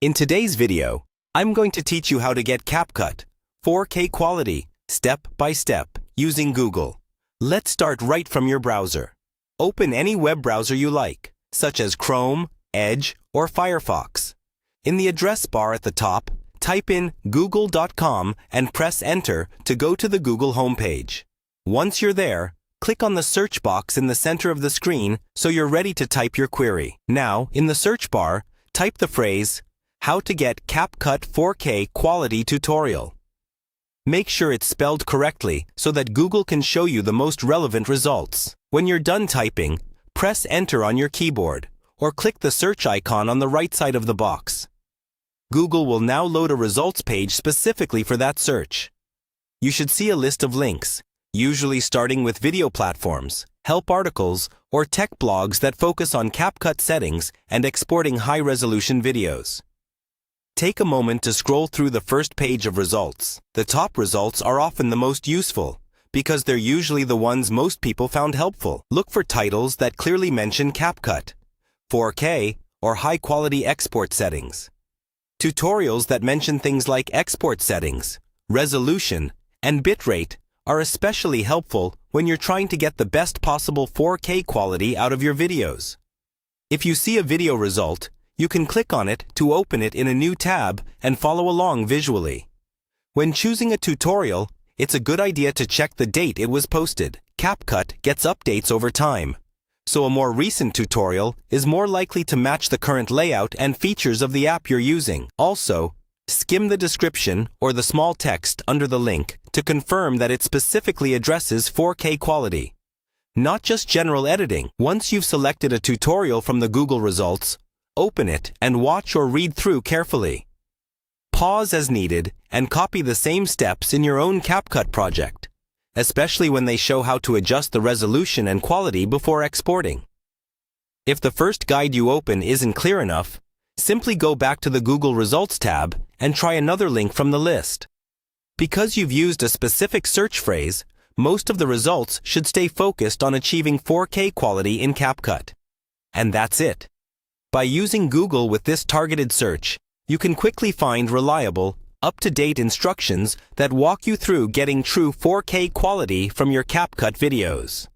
In today's video, I'm going to teach you how to get CapCut 4K quality step by step using Google. Let's start right from your browser. Open any web browser you like, such as Chrome, Edge, or Firefox. In the address bar at the top, type in google.com and press Enter to go to the Google homepage. Once you're there, click on the search box in the center of the screen so you're ready to type your query. Now, in the search bar, type the phrase, "How to get CapCut 4K quality tutorial." Make sure it's spelled correctly so that Google can show you the most relevant results. When you're done typing, press Enter on your keyboard or click the search icon on the right side of the box. Google will now load a results page specifically for that search. You should see a list of links, usually starting with video platforms, help articles, or tech blogs that focus on CapCut settings and exporting high-resolution videos. Take a moment to scroll through the first page of results. The top results are often the most useful because they're usually the ones most people found helpful. Look for titles that clearly mention CapCut, 4K, or high-quality export settings. Tutorials that mention things like export settings, resolution, and bitrate are especially helpful when you're trying to get the best possible 4K quality out of your videos. If you see a video result, you can click on it to open it in a new tab and follow along visually. When choosing a tutorial, it's a good idea to check the date it was posted. CapCut gets updates over time, so a more recent tutorial is more likely to match the current layout and features of the app you're using. Also, skim the description or the small text under the link to confirm that it specifically addresses 4K quality, not just general editing. Once you've selected a tutorial from the Google results, open it and watch or read through carefully. Pause as needed and copy the same steps in your own CapCut project, especially when they show how to adjust the resolution and quality before exporting. If the first guide you open isn't clear enough, simply go back to the Google Results tab and try another link from the list. Because you've used a specific search phrase, most of the results should stay focused on achieving 4K quality in CapCut. And that's it. By using Google with this targeted search, you can quickly find reliable, up-to-date instructions that walk you through getting true 4K quality from your CapCut videos.